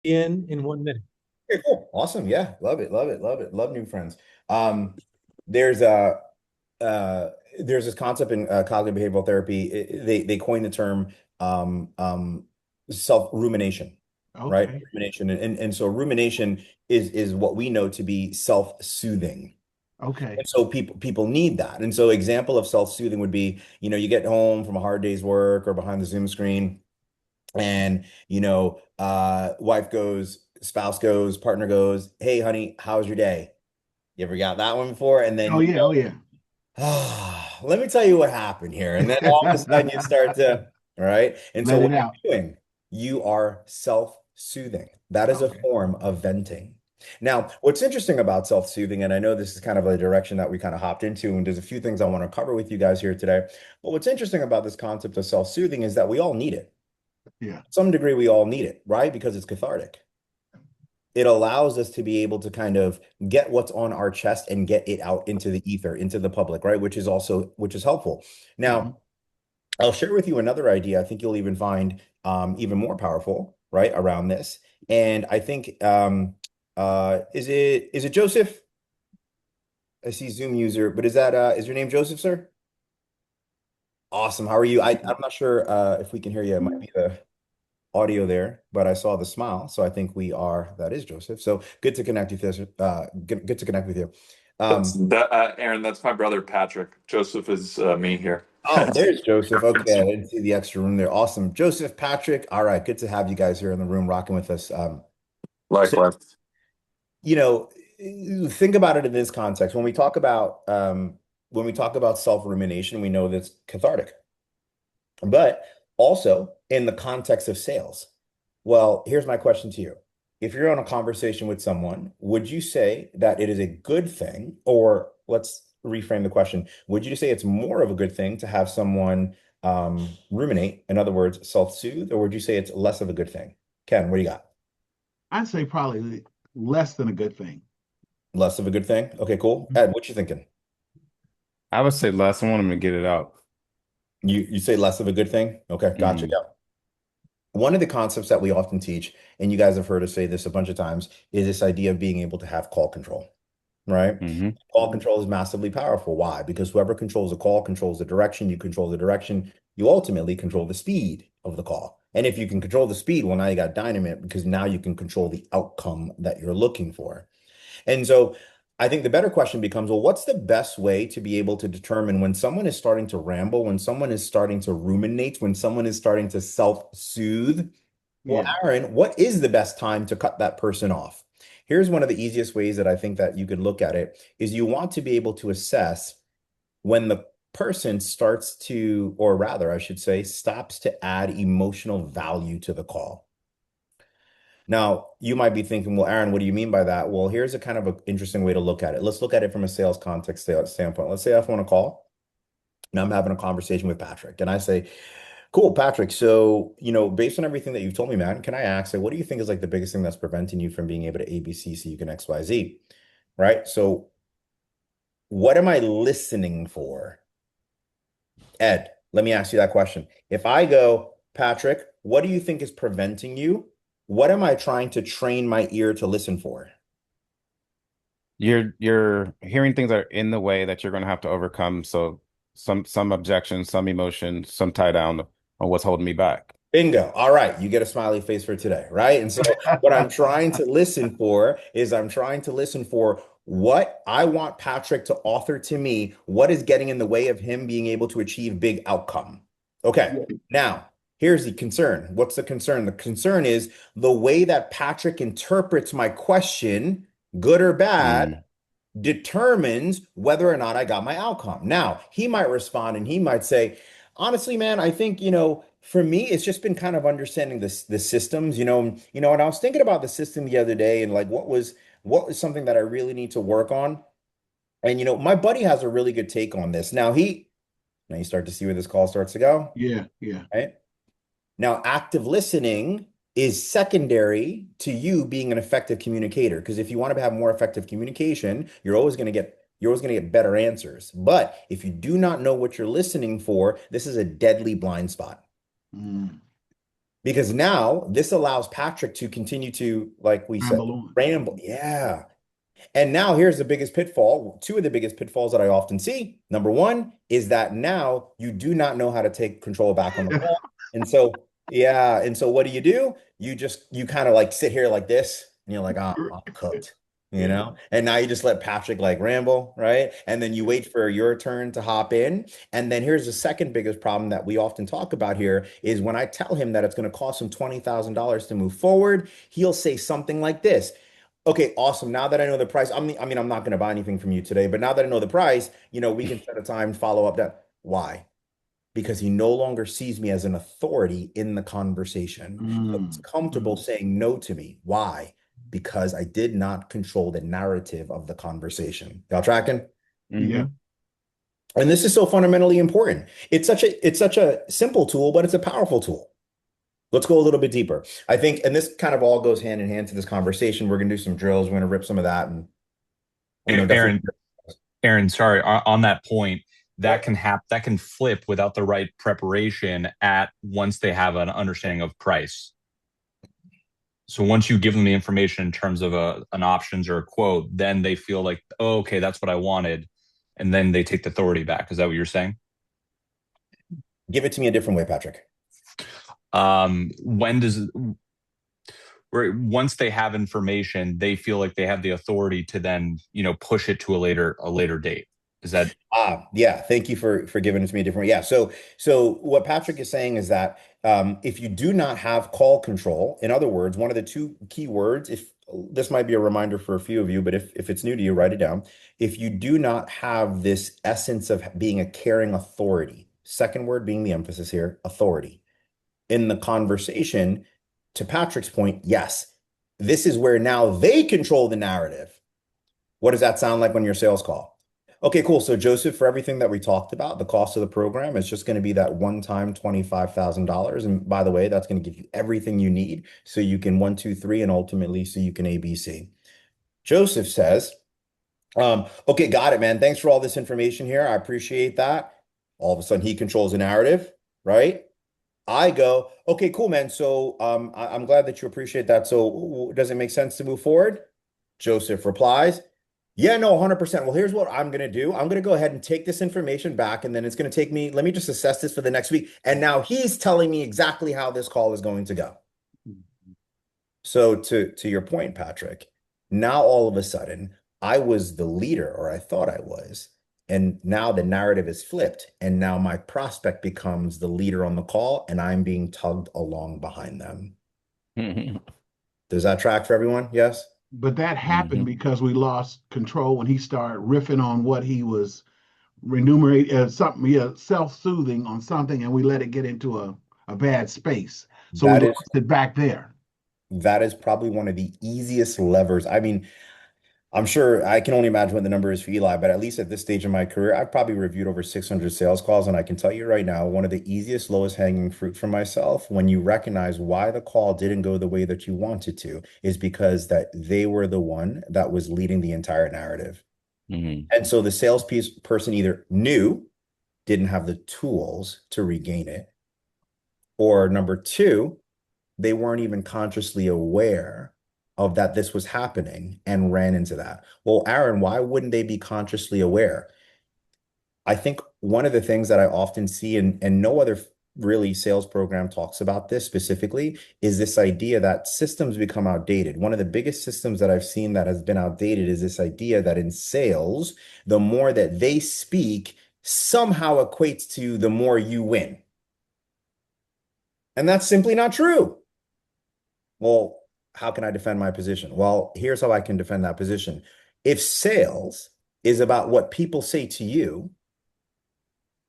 in 1 minute. Okay, cool. Awesome. Yeah. Love it. Love it. Love it. Love new friends. Um, there's a there's this concept in cognitive behavioral therapy. They coined the term um, um, self-rumination, right? Okay. Rumination. And so rumination is what we know to be self-soothing. Okay. And so people need that. And so example of self-soothing would be, you get home from a hard day's work or behind the Zoom screen, and wife goes, spouse goes, partner goes, "Hey honey, how's your day?" You ever got that one before? And Oh then yeah. Oh yeah. let me tell you what happened here. And then all of a sudden you start to, all right. And so Let what it out. you're doing, you are self-soothing. That is a Okay. form of venting. Now, what's interesting about self-soothing, and I know this is kind of a direction that we kind of hopped into, and there's a few things I want to cover with you guys here today. But what's interesting about this concept of self-soothing is that we all need it. Yeah. To some degree, we all need it, right? Because it's cathartic. It allows us to be able to kind of get what's on our chest and get it out into the ether, into the public, right? Which is helpful. Hmm. Now, I'll share with you another idea I think you'll even find even more powerful, right, around this. And I think is it Joseph? I see Zoom user, but is your name Joseph, sir? Awesome. How are you? I'm not sure if we can hear you. It might be the audio there, but I saw the smile, so I think that is Joseph. So good to connect with you. Good to connect with you. That's Um, that, Aaron. That's my brother Patrick. Joseph is me here. oh, there's Joseph. Okay, I didn't see the extra room there. Awesome. Joseph, Patrick. All right, good to have you guys here in the room rocking with us. So, Likewise. you know, think about it in this context. When we talk about self-rumination, we know that's cathartic. But also in the context of sales. Well, here's my question to you. If you're on a conversation with someone, would you say that it is a good thing, or let's reframe the question, would you say it's more of a good thing to have someone ruminate, in other words, self-soothe, or would you say it's less of a good thing? Ken, what do you got? I'd say probably less than a good thing. Less of a good thing? Okay, cool. Ed, what you thinking? I would say less. I want him to get it out. You say less of a good thing? Okay, gotcha. Hmm. Yeah. One of the concepts that we often teach, and you guys have heard us say this a bunch of times, is this idea of being able to have call control, right? Hmm. Call control is massively powerful. Why? Because whoever controls the call controls the direction. You control the direction. You ultimately control the speed of the call. And if you can control the speed, well, now you got dynamite because now you can control the outcome that you're looking for. And so I think the better question becomes, well, what's the best way to be able to determine when someone is starting to ramble, when someone is starting to ruminate, when someone is starting to self-soothe? Well, Yeah. Aaron, what is the best time to cut that person off? Here's one of the easiest ways that I think that you could look at it is you want to be able to assess when the person starts to, or rather, I should say, stops to add emotional value to the call. Now, you might be thinking, well, Aaron, what do you mean by that? Well, here's a kind of an interesting way to look at it. Let's look at it from a sales context standpoint. Let's say I want to call and I'm having a conversation with Patrick, and I say, cool, Patrick. So, based on everything that you've told me, man, can I ask, like, what do you think is like the biggest thing that's preventing you from being able to ABC so you can XYZ? Right? So, what am I listening for? Ed, let me ask you that question. If I go, Patrick, what do you think is preventing you? What am I trying to train my ear to listen for? You're hearing things that are in the way that you're going to have to overcome. So some objections, some emotion, some tie down on what's holding me back. Bingo. All right. You get a smiley face for today, right? And so what I'm trying to listen for is I'm trying to listen for what I want Patrick to author to me, what is getting in the way of him being able to achieve big outcome. Okay. Yeah. Now, here's the concern. What's the concern? The concern is the way that Patrick interprets my question, good or bad, Mm. determines whether or not I got my outcome. Now, he might respond and he might say, honestly, man, I think, for me, it's just been kind of understanding the systems, and I was thinking about the system the other day and like what was something that I really need to work on. And my buddy has a really good take on this. Now you start to see where this call starts to go, Yeah. Yeah. right? Now, active listening is secondary to you being an effective communicator. Because if you want to have more effective communication, you're always going to get better answers. But if you do not know what you're listening for, this is a deadly blind spot. Mm. Because now this allows Patrick to continue to, like we said, Ramble on. ramble. Yeah. And now here's the biggest pitfall. Two of the biggest pitfalls that I often see. Number one is that now you do not know how to take control back on the call. And so, yeah. And so what do? You kind of like sit here like this and you're like, oh, I'm cooked, Yeah. And now you just let Patrick like ramble, right? And then you wait for your turn to hop in. And then here's the second biggest problem that we often talk about here is when I tell him that it's going to cost him $20,000 to move forward, he'll say something like this. Okay, awesome. Now that I know the price, I'm not going to buy anything from you today, but now that I know the price, we can set a time, follow up that. Why? Because he no longer sees me as an authority in the conversation. So he's comfortable saying no to me. Why? Because I did not control the narrative of the conversation. Y'all tracking? Yeah. And this is so fundamentally important. It's such a simple tool, but it's a powerful tool. Let's go a little bit deeper. I think, and this kind of all goes hand in hand to this conversation. We're gonna do some drills. We're gonna rip some of that, and Aaron, definitely. Aaron, sorry, on that point, that can flip without the right preparation at once they have an understanding of price. So once you give them the information in terms of an options or a quote, then they feel like, oh, okay, that's what I wanted, and then they take the authority back. Is that what you're saying? Give it to me a different way, Patrick. Once they have information, they feel like they have the authority to then, push it to a later date. Is that? Yeah. Thank you for giving it to me a different way. Yeah. So what Patrick is saying is that if you do not have call control, in other words, one of the two key words, if this might be a reminder for a few of you, but if it's new to you, write it down. If you do not have this essence of being a caring authority, second word being the emphasis here, authority in the conversation, to Patrick's point, yes, this is where now they control the narrative. What does that sound like on your sales call? Okay, cool. So Joseph, for everything that we talked about, the cost of the program is just going to be that one-time $25,000. And by the way, that's going to give you everything you need so you can 1, 2, 3, and ultimately so you can ABC. Joseph says, okay, got it, man. Thanks for all this information here. I appreciate that. All of a sudden he controls the narrative, right? I go, okay, cool, man. So I'm glad that you appreciate that. So does it make sense to move forward? Joseph replies, yeah, no, 100%. Well, here's what I'm going to do. I'm going to go ahead and take this information back, and then it's going to take me, let me just assess this for the next week. And now he's telling me exactly how this call is going to go. So to your point, Patrick, now all of a sudden I was the leader, or I thought I was. And now the narrative is flipped. And now my prospect becomes the leader on the call, and I'm being tugged along behind them. Does that track for everyone? Yes? But that happened because we lost control when he started riffing on what he was remunerating, self-soothing on something, and we let it get into a bad space. So we lost it back there. That is probably one of the easiest levers. I mean, I'm sure I can only imagine what the number is for Eli, but at least at this stage of my career, I've probably reviewed over 600 sales calls. And I can tell you right now, one of the easiest, lowest hanging fruit for myself, when you recognize why the call didn't go the way that you wanted to, is because that they were the one that was leading the entire narrative. And so the sales person either knew, didn't have the tools to regain it, or number two, they weren't even consciously aware of that this was happening and ran into that. Well, Aaron, why wouldn't they be consciously aware? I think one of the things that I often see, and no other really sales program talks about this specifically, is this idea that systems become outdated. One of the biggest systems that I've seen that has been outdated is this idea that in sales, the more that they speak somehow equates to the more you win. And that's simply not true. Well, how can I defend my position? Well, here's how I can defend that position. If sales is about what people say to you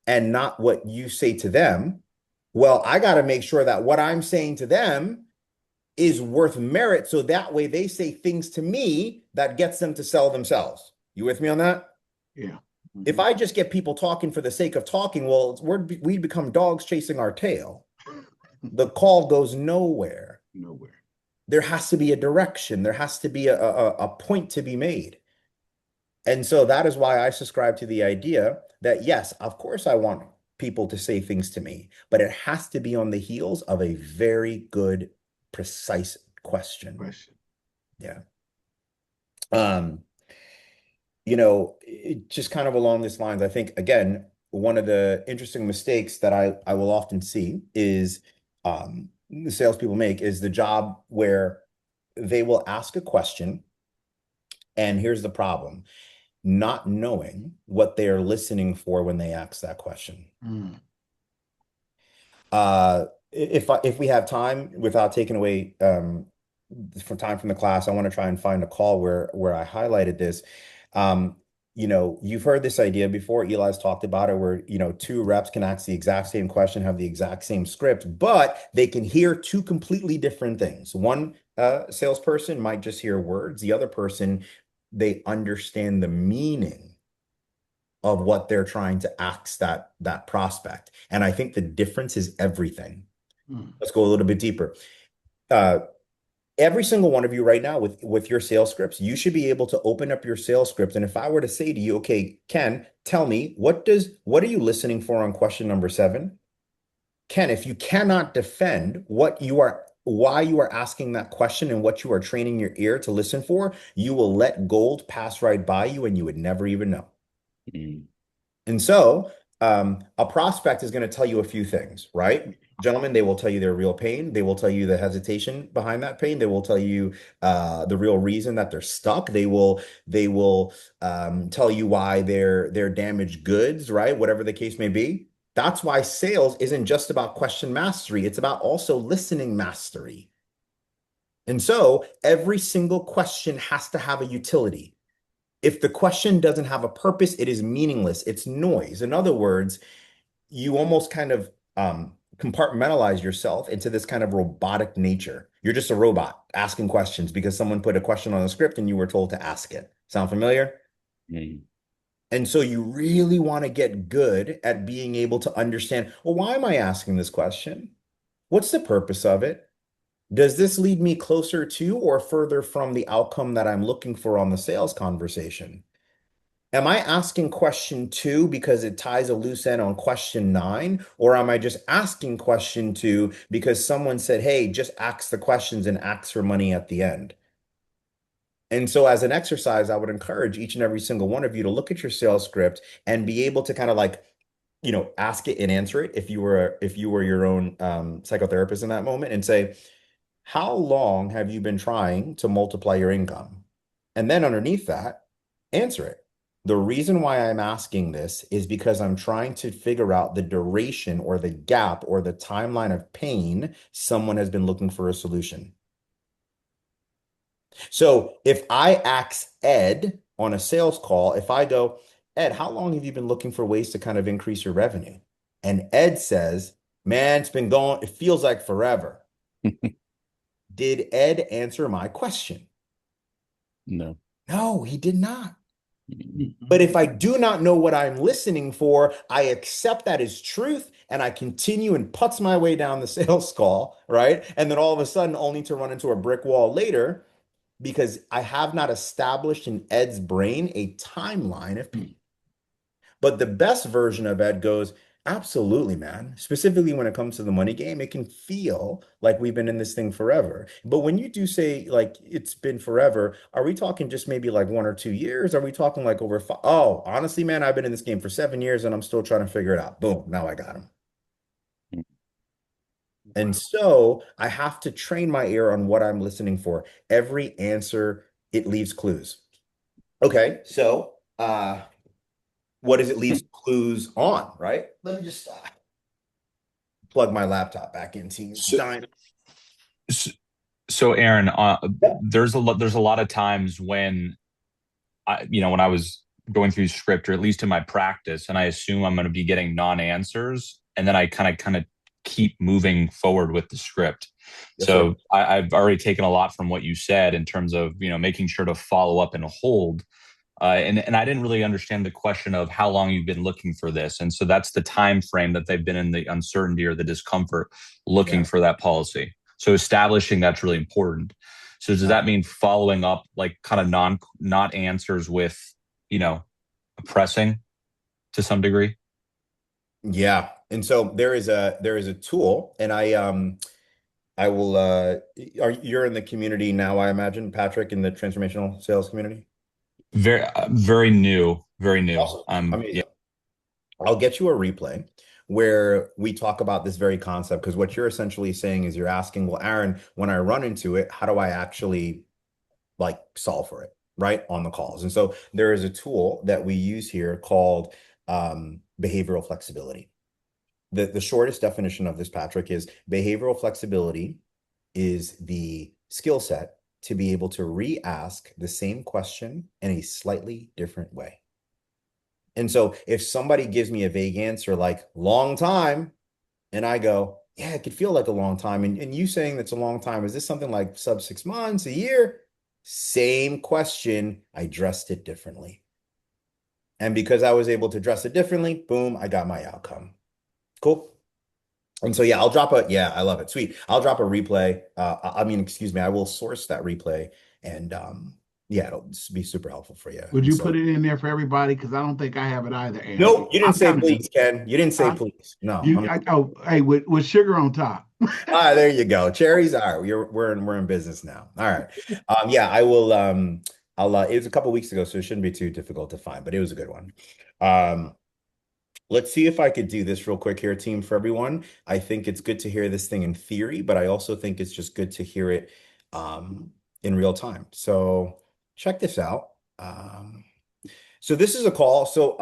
and not what you say to them, well, I got to make sure that what I'm saying to them is worth merit. So that way they say things to me that gets them to sell themselves. You with me on that? Yeah. If I just get people talking for the sake of talking, well, we become dogs chasing our tail. The call goes nowhere. Nowhere. There has to be a direction. There has to be a point to be made. And so that is why I subscribe to the idea that, yes, of course, I want people to say things to me, but it has to be on the heels of a very good, precise question. Yeah. Just kind of along this lines, I think, again, one of the interesting mistakes that I will often see is the salespeople make is the job where they will ask a question, and here's the problem: not knowing what they are listening for when they ask that question. If we have time, without taking away from time from the class, I want to try and find a call where I highlighted this. You've heard this idea before. Eli's talked about it, where two reps can ask the exact same question, have the exact same script, but they can hear two completely different things. One salesperson might just hear words. The other person, they understand the meaning of what they're trying to ask that prospect. And I think the difference is everything. Let's go a little bit deeper. Every single one of you right now with your sales scripts, you should be able to open up your sales script. And if I were to say to you, okay, Ken, tell me, what are you listening for on question number 7? Ken, if you cannot defend why you are asking that question and what you are training your ear to listen for, you will let gold pass right by you and you would never even know. And so a prospect is going to tell you a few things, right? Gentlemen, they will tell you their real pain. They will tell you the hesitation behind that pain. They will tell you the real reason that they're stuck. They will tell you why they're damaged goods, right? Whatever the case may be. That's why sales isn't just about question mastery. It's about also listening mastery. And so every single question has to have a utility. If the question doesn't have a purpose, it is meaningless. It's noise. In other words, you almost kind of compartmentalize yourself into this kind of robotic nature. You're just a robot asking questions because someone put a question on the script and you were told to ask it. Sound familiar? And so you really want to get good at being able to understand, well, why am I asking this question? What's the purpose of it? Does this lead me closer to or further from the outcome that I'm looking for on the sales conversation? Am I asking question 2 because it ties a loose end on question 9? Or am I just asking question 2 because someone said, hey, just ask the questions and ask for money at the end? And so as an exercise, I would encourage each and every single one of you to look at your sales script and be able to kind of like, ask it and answer it if you were your own psychotherapist in that moment, and say, how long have you been trying to multiply your income? And then underneath that, answer it. The reason why I'm asking this is because I'm trying to figure out the duration or the gap or the timeline of pain someone has been looking for a solution. So if I ask Ed on a sales call, if I go, Ed, how long have you been looking for ways to kind of increase your revenue? And Ed says, man, it's been going, it feels like forever. Did Ed answer my question? No. No, he did not. But if I do not know what I'm listening for, I accept that as truth and I continue and putz my way down the sales call, right? And then all of a sudden, only to run into a brick wall later because I have not established in Ed's brain a timeline of pain. But the best version of Ed goes, absolutely, man. Specifically when it comes to the money game, it can feel like we've been in this thing forever. But when you do say like it's been forever, are we talking just maybe like 1 or 2 years? Are we talking like over 5? Oh, honestly, man, I've been in this game for 7 years and I'm still trying to figure it out. Boom, now I got him. And so I have to train my ear on what I'm listening for. Every answer, it leaves clues. Okay, so what does it leave clues on, right? Let me just plug my laptop back in. So Aaron, there's a lot of times when when I was going through script, or at least in my practice, and I assume I'm going to be getting non-answers, and then I kind of keep moving forward with the script. Yes, so I've already taken a lot from what you said in terms of making sure to follow up and hold. And I didn't really understand the question of how long you've been looking for this. And so that's the time frame that they've been in the uncertainty or the discomfort looking for that policy. So establishing that's really important. So does that mean following up like kind of not answers with, pressing to some degree? Yeah. And so there is a tool, and I will you're in the community now, I imagine, Patrick, in the transformational sales community? Very new, very new. Awesome. Yeah, Amazing. I'll get you a replay where we talk about this very concept, because what you're essentially saying is you're asking, well, Aaron, when I run into it, how do I actually like solve for it, right? On the calls. And so there is a tool that we use here called behavioral flexibility. The shortest definition of this, Patrick, is behavioral flexibility is the skill set to be able to re-ask the same question in a slightly different way. And so if somebody gives me a vague answer like long time, and I go, yeah, it could feel like a long time. And you saying that's a long time, is this something like sub 6 months, a year? Same question, I dressed it differently. And because I was able to dress it differently, boom, I got my outcome. Cool. And so, yeah, I love it. Sweet. I'll drop a replay. I mean, excuse me, I will source that replay, and yeah, it'll be super helpful for you. Would And you so, put it in there for everybody? Because I don't think I have it either, Aaron. nope, you didn't I'm say kind of please, Ken. You didn't say huh? please. No, I'm Oh, hey, with sugar on top. there you go. Cherries. All right. We're in business now. All right. Yeah, I will it was a couple weeks ago, so it shouldn't be too difficult to find, but it was a good one. Um, let's see if I could do this real quick here, team, for everyone. I think it's good to hear this thing in theory, but I also think it's just good to hear it in real time. So check this out. So this is a call. So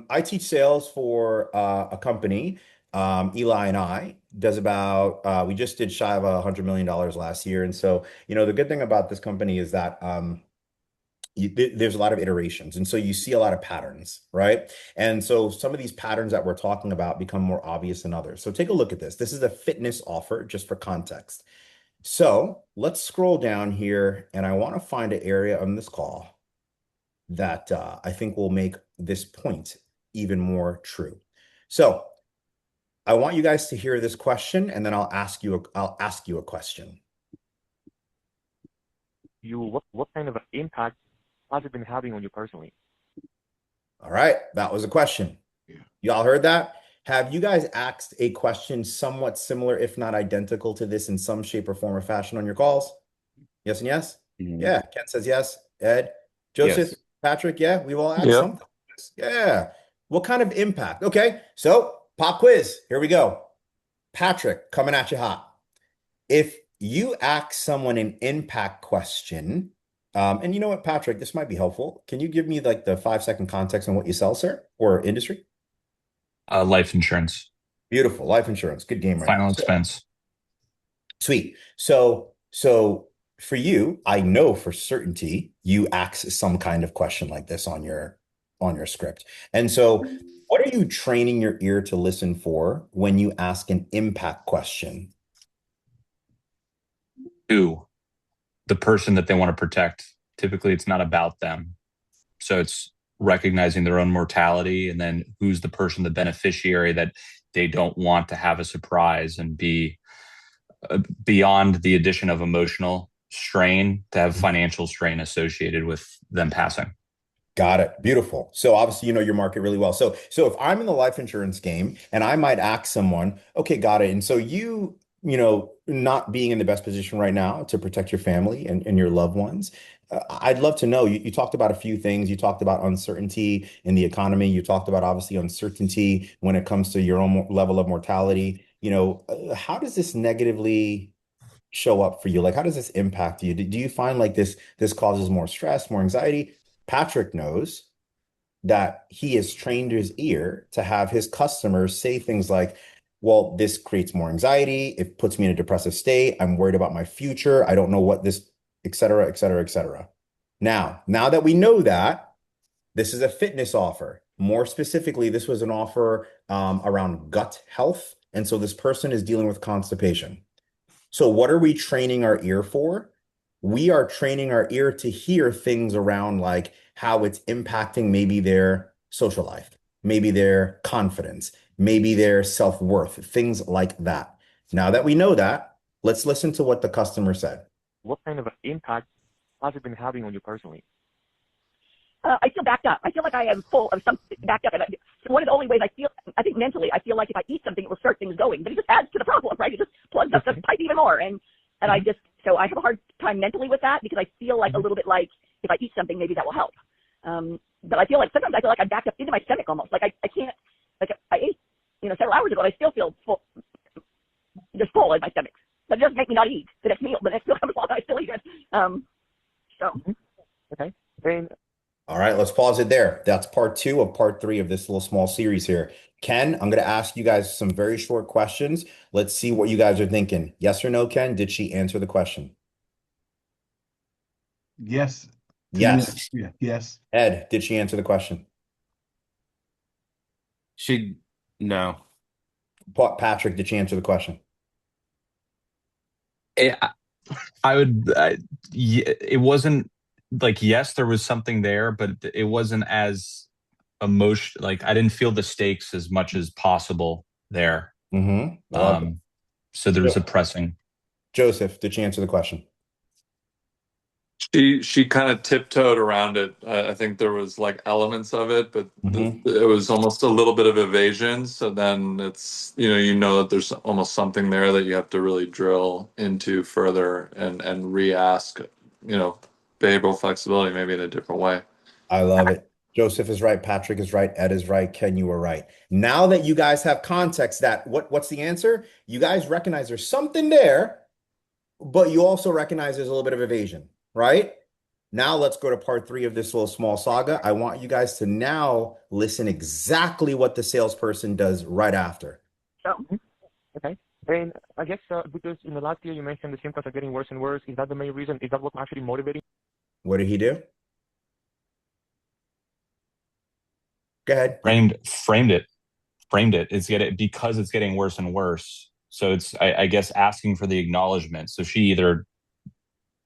I teach sales for a company. Eli and I does about we just did shy of $100 million last year. And so, the good thing about this company is that there's a lot of iterations. And so you see a lot of patterns, right? And so some of these patterns that we're talking about become more obvious than others. So take a look at this. This is a fitness offer, just for context. So let's scroll down here, and I want to find an area on this call that I think will make this point even more true. So I want you guys to hear this question, and then I'll ask you a question. What kind of impact has it been having on you personally? All right, that was a question. Yeah. Y'all heard that? Have you guys asked a question somewhat similar, if not identical to this in some shape or form or fashion on your calls? Yes and yes? Yeah, Ken says yes. Ed, Joseph, Yes. Patrick, yeah, we've all asked Yep. something. Yeah. What kind of impact? Okay, so pop quiz. Here we go. Patrick, coming at you hot. If you ask someone an impact question, and you know what, Patrick, this might be helpful. Can you give me like the 5-second context on what you sell, sir, or industry? life insurance, Beautiful. Life insurance. Good game right now. final expense. Sweet. So for you, I know for certainty you ask some kind of question like this on your script. And so what are you training your ear to listen for when you ask an impact question? Two, the person that they want to protect. Typically, it's not about them. So it's recognizing their own mortality, and then who's the person, the beneficiary that they don't want to have a surprise and be beyond the addition of emotional strain to have financial strain associated with them passing. Got it. Beautiful. So obviously you know your market really well. So if I'm in the life insurance game and I might ask someone, okay, got it. And so not being in the best position right now to protect your family and your loved ones, I'd love to know. You talked about a few things. You talked about uncertainty in the economy. You talked about obviously uncertainty when it comes to your own level of mortality. How does this negatively show up for you? Like, how does this impact you? Do you find like this causes more stress, more anxiety? Patrick knows that he has trained his ear to have his customers say things like, well, this creates more anxiety. It puts me in a depressive state. I'm worried about my future. I don't know what this, et cetera, et cetera, et cetera. Now that we know that, this is a fitness offer. More specifically, this was an offer around gut health. And so this person is dealing with constipation. So what are we training our ear for? We are training our ear to hear things around like how it's impacting maybe their social life, maybe their confidence, maybe their self-worth, things like that. Now that we know that, let's listen to what the customer said. What kind of impact has it been having on you personally? I feel backed up. I feel like I am full of something backed up. one of the only ways I think mentally, I feel like if I eat something, it will start things going. But it just adds to the problem, right? It just plugs up the pipe even more. And so I have a hard time mentally with that because I feel like a little bit like if I eat something, maybe that will help. But I feel like sometimes I feel like I'm backed up into my stomach almost. Like I can't, like I ate, several hours ago, and I still feel full, just full in my stomach. But it doesn't make me not eat the next meal. The next meal comes along, I still eat it. Okay. And All right, let's pause it there. That's part 2 of part 3 of this little small series here. Ken, I'm going to ask you guys some very short questions. Let's see what you guys are thinking. Yes or no, Ken? Did she answer the question? Yes. Yes. Yeah. Yes. Ed, did she answer the question? No. Patrick, did she answer the question? It wasn't like, yes, there was something there, but it wasn't as like I didn't feel the stakes as much as possible there. So there was a pressing. Joseph, did she answer the question? She kind of tiptoed around it. I think there was like elements of it, but it was almost a little bit of evasion. So then it's that there's almost something there that you have to really drill into further and re-ask. Behavioral flexibility maybe in a different way. I love it. Joseph is right. Patrick is right. Ed is right. Ken, you are right. Now that you guys have context, that what's the answer? You guys recognize there's something there, but you also recognize there's a little bit of evasion, right? Now let's go to part 3 of this little small saga. I want you guys to now listen exactly what the salesperson does right after. Okay. And I guess because in the last year you mentioned the symptoms are getting worse and worse. Is that the main reason? Is that what's actually motivating? What did he do? Go ahead. Framed it. Because it's getting worse and worse. So it's, I guess, asking for the acknowledgement. So she either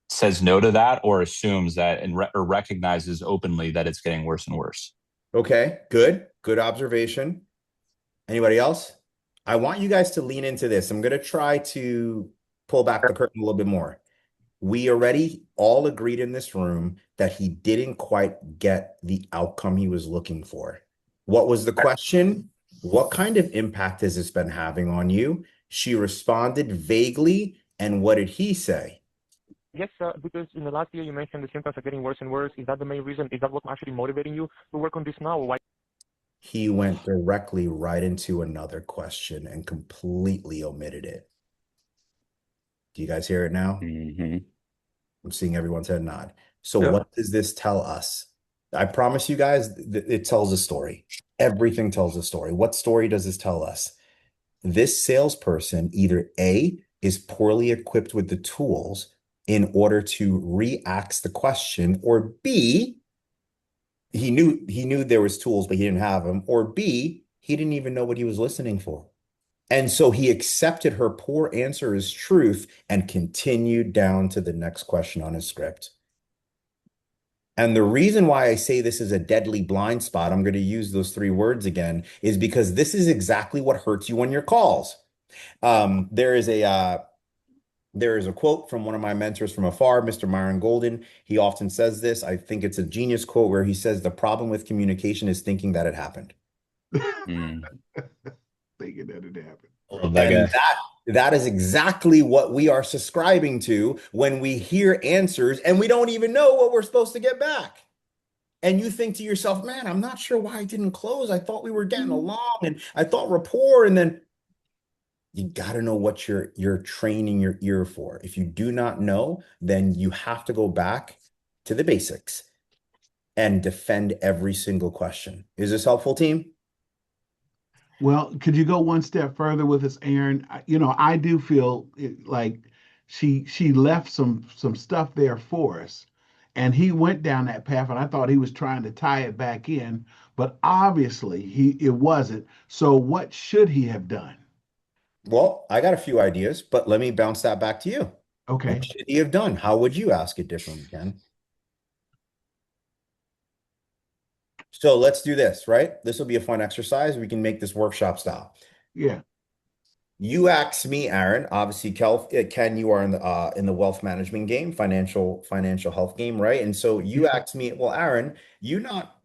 says no to that or assumes that or recognizes openly that it's getting worse and worse. Okay, good observation. Anybody else? I want you guys to lean into this. I'm going to try to pull back the curtain a little bit more. We already all agreed in this room that he didn't quite get the outcome he was looking for. What was the question? What kind of impact has this been having on you? She responded vaguely. And what did he say? Yes, because in the last year you mentioned the symptoms are getting worse and worse. Is that the main reason? Is that what's actually motivating you to work on this now? Or why? He went directly right into another question and completely omitted it. Do you guys hear it now? I'm seeing everyone's head nod. So what does this tell us? I promise you guys, it tells a story. Everything tells a story. What story does this tell us? This salesperson either A, is poorly equipped with the tools in order to re-ask the question, or B, he knew there was tools, but he didn't have them, or B, he didn't even know what he was listening for. And so he accepted her poor answer as truth and continued down to the next question on his script. And the reason why I say this is a deadly blind spot, I'm going to use those 3 words again, is because this is exactly what hurts you on your calls. There is a quote from one of my mentors from afar, Mr. Myron Golden. He often says this. I think it's a genius quote where he says, the problem with communication is thinking that it happened. Thinking that it happened. And that is exactly what we are subscribing to when we hear answers and we don't even know what we're supposed to get back. And you think to yourself, man, I'm not sure why I didn't close. I thought we were getting along and I thought rapport. And then you got to know what you're training your ear for. If you do not know, then you have to go back to the basics and defend every single question. Is this helpful, team? Well, could you go one step further with us, Aaron? I do feel like she left some stuff there for us, and he went down that path, and I thought he was trying to tie it back in, but obviously it wasn't. So what should he have done? Well, I got a few ideas, but let me bounce that back to you. Okay. What should he have done? How would you ask it differently, Ken? So let's do this, right? This will be a fun exercise. We can make this workshop style. Yeah. You asked me, Aaron. Obviously, Ken, you are in the wealth management game, financial health game, right? And so you asked me, well, Aaron,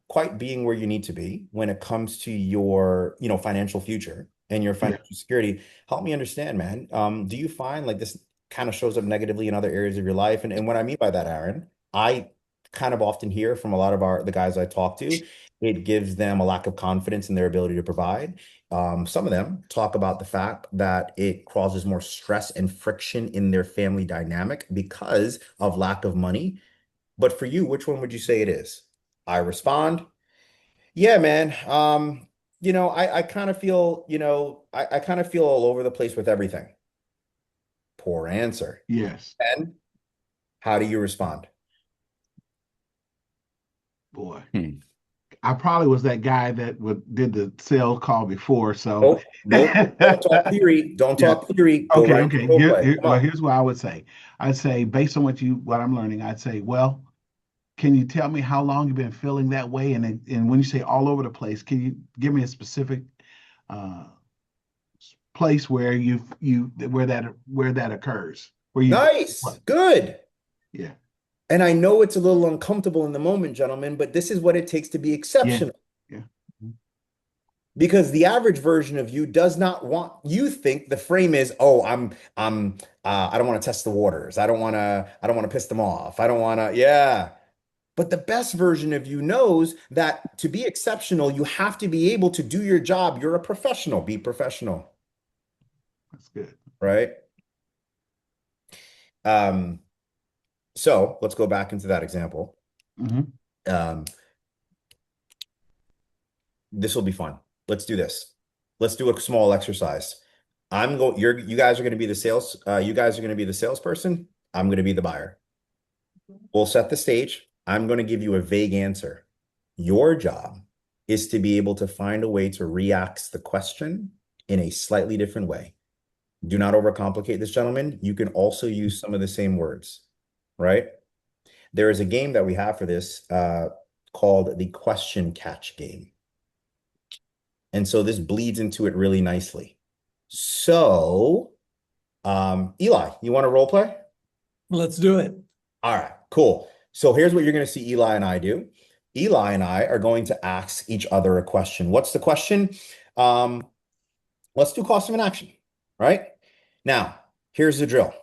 quite being where you need to be when it comes to your, financial future and your Yeah. financial security. Help me understand, man. Do you find like this kind of shows up negatively in other areas of your life? And what I mean by that, Aaron, I kind of often hear from a lot of the guys I talk to, it gives them a lack of confidence in their ability to provide. Some of them talk about the fact that it causes more stress and friction in their family dynamic because of lack of money. But for you, which one would you say it is? I respond, yeah, man. I kind of feel, I kind of feel all over the place with everything. Poor answer. Yes. And how do you respond? Boy. I probably was that guy that did the sales call before. So Nope, nope. Don't talk theory. Don't yeah. talk theory. Go Okay, right to okay. role play. Come on. Here's what I would say. I'd say, based on what I'm learning, I'd say, well, can you tell me how long you've been feeling that way? And when you say all over the place, can you give me a specific uh, place where where that occurs? Where you Nice. what? Good. Yeah. And I know it's a little uncomfortable in the moment, gentlemen, but this is what it takes to be Yeah. exceptional. Yeah. Because the average version of you does not want, you think the frame is, oh, I don't want to test the waters. I don't want to piss them off. I don't want to, yeah. But the best version of you knows that to be exceptional, you have to be able to do your job. You're a professional. Be professional, That's good. right? Um, so let's go back into that example. Mm-hmm. This will be fun. Let's do this. Let's do a small exercise. You guys are going to be the you guys are going to be the salesperson. I'm going to be the buyer. We'll set the stage. I'm going to give you a vague answer. Your job is to be able to find a way to re-ask the question in a slightly different way. Do not overcomplicate this, gentlemen. You can also use some of the same words, right? There is a game that we have for this called the question catch game. And so this bleeds into it really nicely. So, Eli, you want to role play? Let's do it. All right, cool. So here's what you're going to see Eli and I do. Eli and I are going to ask each other a question. What's the question? Let's do cost of inaction, right? Now, here's the drill.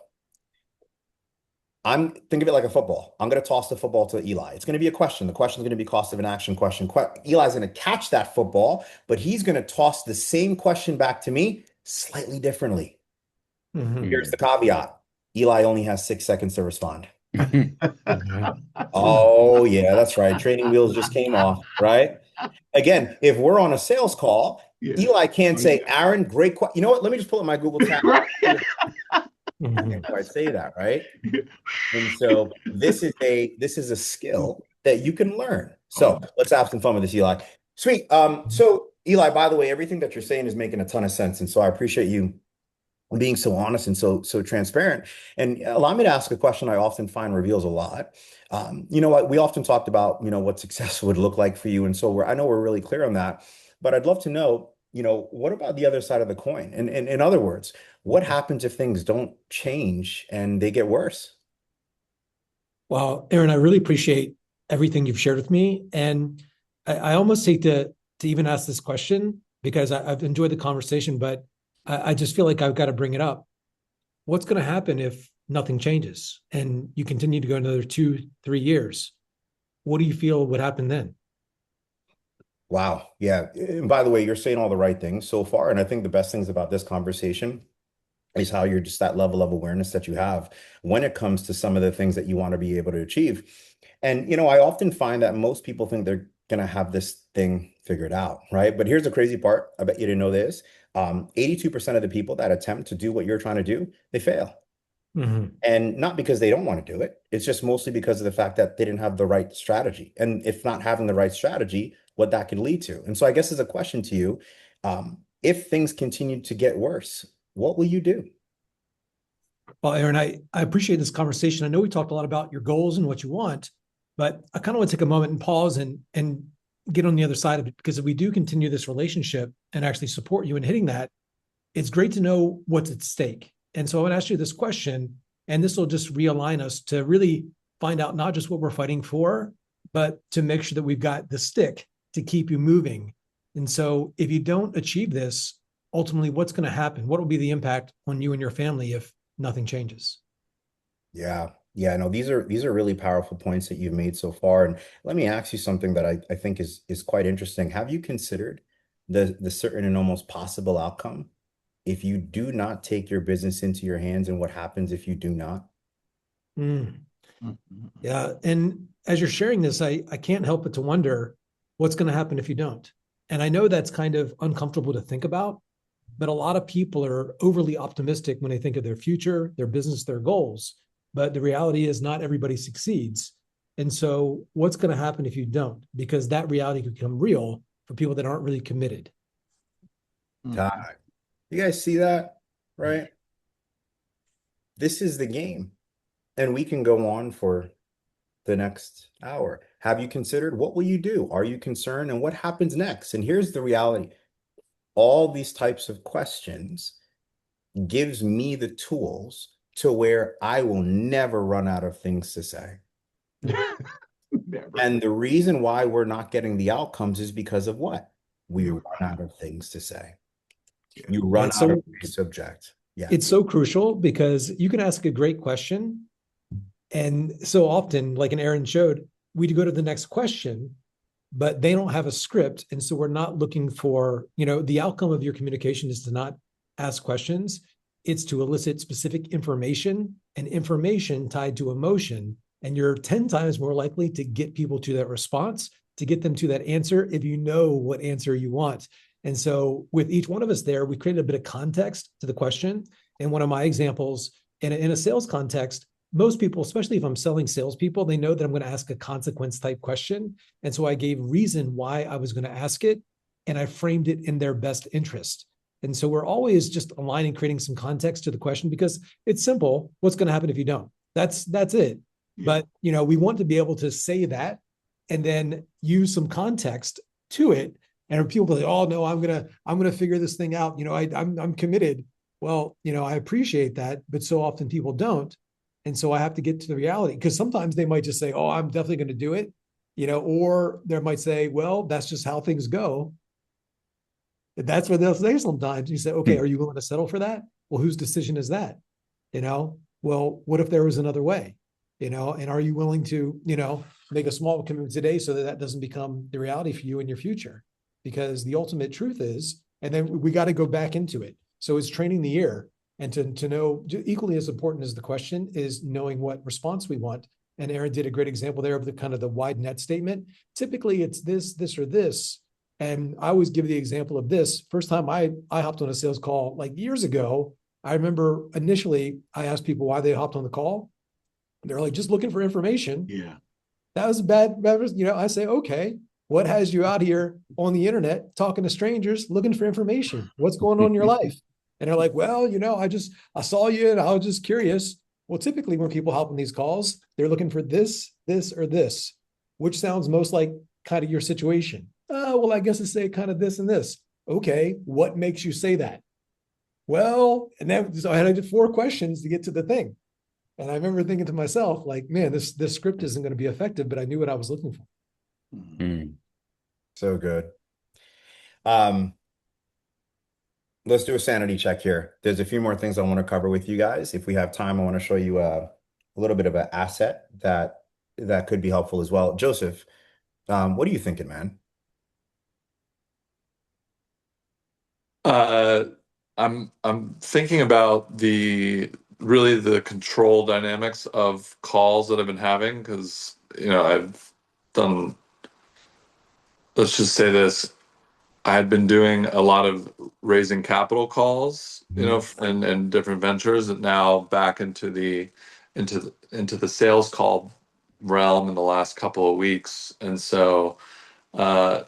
Think of it like a football. I'm going to toss the football to Eli. It's going to be a question. The question is going to be cost of inaction question. Eli's going to catch that football, but he's going to toss the same question back to me slightly differently. Here's the caveat. Eli only has 6 seconds to respond. Oh, yeah, that's right. Training wheels just came off, right? Again, if we're on a sales call, Eli can't say, Aaron, great question. You know what? Let me just pull up my Google tab. I can't quite say that, right? And so this is a skill that you can learn. So let's have some fun with this, Eli. Sweet. So Eli, by the way, everything that you're saying is making a ton of sense. And so I appreciate you being so honest and so transparent. And allow me to ask a question I often find reveals a lot. What we often talked about, what success would look like for you. And so I know we're really clear on that, but I'd love to know, what about the other side of the coin? And in other words, what happens if things don't change and they get worse? Well, Aaron, I really appreciate everything you've shared with me. And I almost hate to even ask this question because I've enjoyed the conversation, but I just feel like I've got to bring it up. What's going to happen if nothing changes and you continue to go another 2-3 years? What do you feel would happen then? Wow. Yeah. And by the way, you're saying all the right things so far. And I think the best things about this conversation is how you're just that level of awareness that you have when it comes to some of the things that you want to be able to achieve. And, I often find that most people think they're going to have this thing figured out, right? But here's the crazy part. I bet you didn't know this. 82% of the people that attempt to do what you're trying to do, they fail. And not because they don't want to do it. It's just mostly because of the fact that they didn't have the right strategy. And if not having the right strategy, what that could lead to. And so I guess as a question to you, if things continue to get worse, what will you do? Well, Aaron, I appreciate this conversation. I know we talked a lot about your goals and what you want, but I kind of want to take a moment and pause and get on the other side of it, because if we do continue this relationship and actually support you in hitting that, it's great to know what's at stake. And so I want to ask you this question, and this will just realign us to really find out not just what we're fighting for, but to make sure that we've got the stick to keep you moving. And so if you don't achieve this, ultimately what's going to happen? What will be the impact on you and your family if nothing changes? Yeah. Yeah, no, these are really powerful points that you've made so far. And let me ask you something that I think is quite interesting. Have you considered the certain and almost possible outcome if you do not take your business into your hands, and what happens if you do not? Mm, Mhm. yeah. And as you're sharing this, I can't help but to wonder what's going to happen if you don't. And I know that's kind of uncomfortable to think about, but a lot of people are overly optimistic when they think of their future, their business, their goals. But the reality is not everybody succeeds. And so what's going to happen if you don't? Because that reality could become real for people that aren't really committed. God, you guys see that, right? This is the game. And we can go on for the next hour. Have you considered what will you do? Are you concerned? And what happens next? And here's the reality. All these types of questions gives me the tools to where I will never run out of things to say. Never. And the reason why we're not getting the outcomes is because of what? We Yeah. run out of things to say. Yeah. You run It's out of so ways to object. Yeah. it's so crucial because you can ask a great question. And so often, like an Aaron showed, we go to the next question, but they don't have a script. And so we're not looking for, the outcome of your communication is to not ask questions. It's to elicit specific information and information tied to emotion. And you're 10 times more likely to get people to that response, to get them to that answer if you know what answer you want. And so with each one of us there, we created a bit of context to the question. And one of my examples in a sales context, most people, especially if I'm selling salespeople, they know that I'm going to ask a consequence type question. And so I gave reason why I was going to ask it, and I framed it in their best interest. And so we're always just aligning, creating some context to the question because it's simple. What's going to happen if you don't? That's it. Yeah. But we want to be able to say that and then use some context to it. And people be like, "Oh no, I'm gonna figure this thing out. I'm committed." Well, I appreciate that, but so often people don't. And so I have to get to the reality because sometimes they might just say, "Oh, I'm definitely going to do it," or they might say, "Well, that's just how things go." That's what they'll say sometimes. You say, "Okay, are you willing to settle for that?" Well, whose decision is that? Well, what if there was another way? And are you willing to, make a small commitment today so that that doesn't become the reality for you in your future? Because the ultimate truth is, and then we got to go back into it. So it's training the ear. And to know, equally as important as the question is knowing what response we want. And Aaron did a great example there of the kind of the wide net statement. Typically it's this, or this. And I always give the example of this. First time I hopped on a sales call like years ago, I remember initially I asked people why they hopped on the call. They're like, just looking for information. Yeah. That was bad. I say, okay, what has you out here on the internet talking to strangers looking for information? What's going on in your life? And they're like, well, I saw you and I was just curious. Well, typically when people hop on these calls, they're looking for this, or this, which sounds most like kind of your situation. Well, I guess I say kind of this and this. Okay, what makes you say that? Well, and then so I did 4 questions to get to the thing. And I remember thinking to myself, like, man, this script isn't going to be effective, but I knew what I was looking for. So good. Let's do a sanity check here. There's a few more things I want to cover with you guys. If we have time, I want to show you a little bit of an asset that could be helpful as well. Joseph, what are you thinking, man? I'm thinking about the control dynamics of calls that I've been having because I've done, let's just say this, I had been doing a lot of raising capital calls, and different ventures, and now back into the sales call realm in the last couple of weeks, and so uh,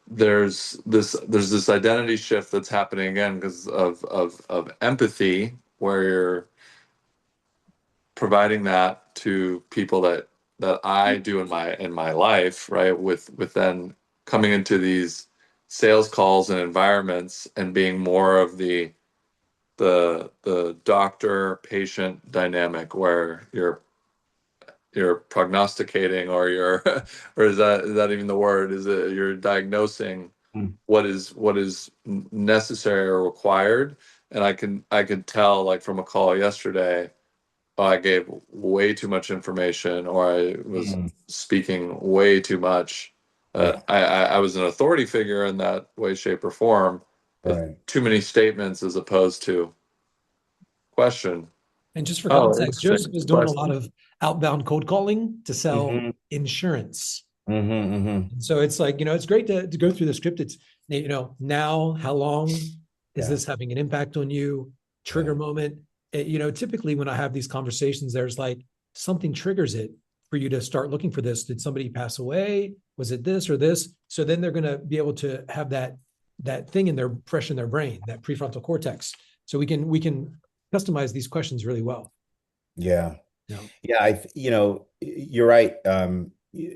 there's this identity shift that's happening again because of empathy, where you're providing that to people that I do in my life, right? With then coming into these sales calls and environments and being more of the doctor patient dynamic where you're prognosticating, or you're or is that even the word? Is it you're diagnosing what is necessary or required? And I can tell, like, from a call yesterday, oh, I gave way too much information, or I was speaking way too much. Yeah. I was an authority figure in that way, shape, or form, but Right. too many statements as opposed to question. And just for Oh, context, Joseph interesting. is doing a lot Question. of outbound cold calling to sell Mm-hmm. insurance. Mm-hmm. So it's like, it's great to go through the script. It's, now, how long is Yeah. this having an impact on you? Trigger Yeah. moment. Typically when I have these conversations, there's like something triggers it for you to start looking for this. Did somebody pass away? Was it this or this? So then they're going to be able to have that thing fresh in their brain, that prefrontal cortex. So we can customize these questions really well. Yeah. Yeah. Yeah, you're right,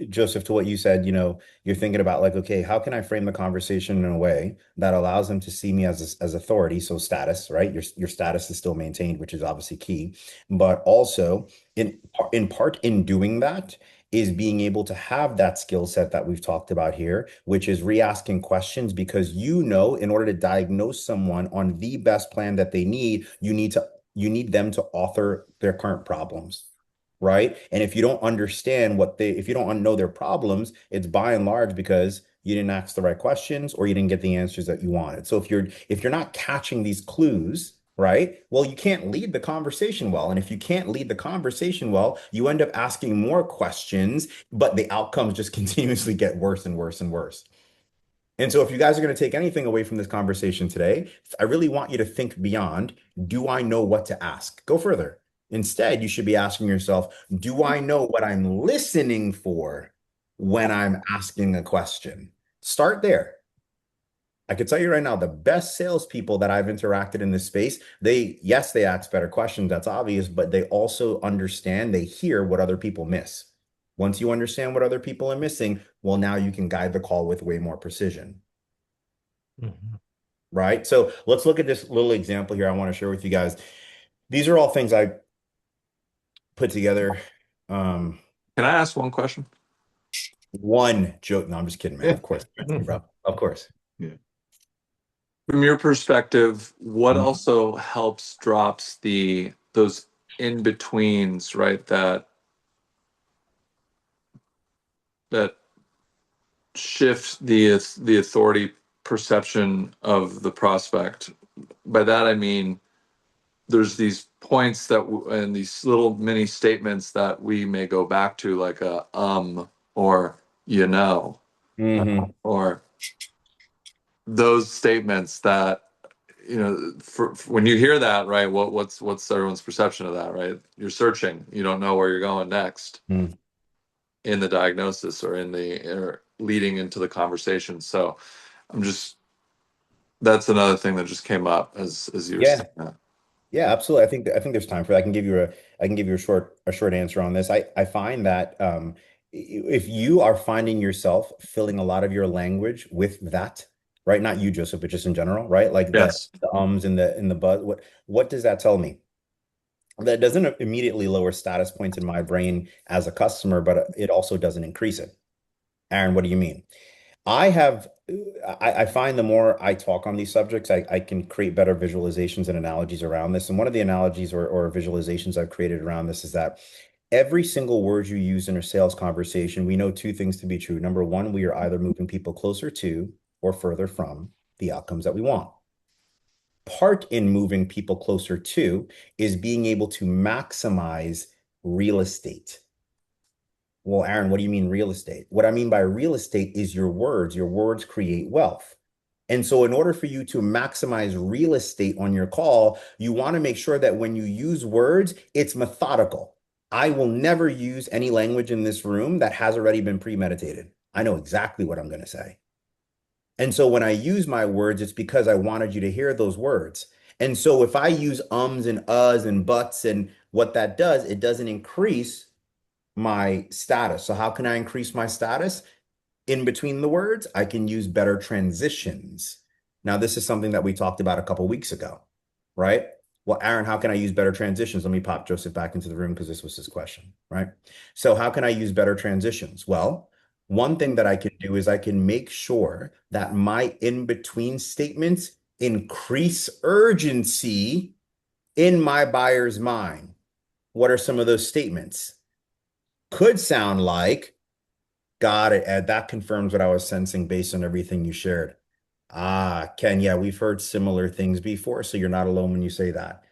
Joseph, to what you said, you're thinking about like, okay, how can I frame the conversation in a way that allows them to see me as authority? So status, right? Your status is still maintained, which is obviously key. But also in part in doing that is being able to have that skill set that we've talked about here, which is re-asking questions, because in order to diagnose someone on the best plan that they need, you need them to author their current problems, right? And if you don't understand if you don't know their problems, it's by and large because you didn't ask the right questions or you didn't get the answers that you wanted. So if you're not catching these clues, right? Well, you can't lead the conversation well. And if you can't lead the conversation well, you end up asking more questions, but the outcomes just continuously get worse and worse and worse. And so if you guys are going to take anything away from this conversation today, I really want you to think beyond, do I know what to ask? Go further. Instead, you should be asking yourself, do I know what I'm listening for when I'm asking a question? Start there. I can tell you right now, the best salespeople that I've interacted in this space, they ask better questions. That's obvious, but they also understand, they hear what other people miss. Once you understand what other people are missing, well, now you can guide the call with way more precision. Mm-hmm. Right? So let's look at this little example here I want to share with you guys. These are all things I put together. Can I ask one question? One joke. No, I'm just kidding, man. Of course, bro. Of course. Yeah. From your perspective, what Mhm. also helps drops those in betweens, right? That shift the authority perception of the prospect. By that I mean there's these points and these little mini statements that we may go back to, like or or those statements that, for when you hear that, right, what's everyone's perception of that, right? You're searching, you don't know where you're going next in the diagnosis or leading into the conversation. So that's another thing that just came up as you were Yeah. saying that. Yeah, absolutely. I think there's time for that. I can give you a short answer on this. I find that if you are finding yourself filling a lot of your language with that, right? Not you, Joseph, but just in general, right? Like Yes. the ums and the buzz. What does that tell me? That doesn't immediately lower status points in my brain as a customer, but it also doesn't increase it. Aaron, what do you mean? I have, I find the more I talk on these subjects, I can create better visualizations and analogies around this. And one of the analogies or visualizations I've created around this is that every single word you use in a sales conversation, we know two things to be true. Number one, we are either moving people closer to or further from the outcomes that we want. Part in moving people closer to is being able to maximize real estate. Well, Aaron, what do you mean real estate? What I mean by real estate is your words. Your words create wealth. And so in order for you to maximize real estate on your call, you want to make sure that when you use words, it's methodical. I will never use any language in this room that has already been premeditated. I know exactly what I'm going to say. And so when I use my words, it's because I wanted you to hear those words. And so if I use ums and uhs and buts, and what that does, it doesn't increase my status. So how can I increase my status? In between the words, I can use better transitions. Now, this is something that we talked about a couple weeks ago, right? Well, Aaron, how can I use better transitions? Let me pop Joseph back into the room because this was his question, right? So how can I use better transitions? Well, one thing that I can do is I can make sure that my in-between statements increase urgency in my buyer's mind. What are some of those statements? Could sound like, got it, Ed. That confirms what I was sensing based on everything you shared. Ah, Ken, yeah, we've heard similar things before, so you're not alone when you say that.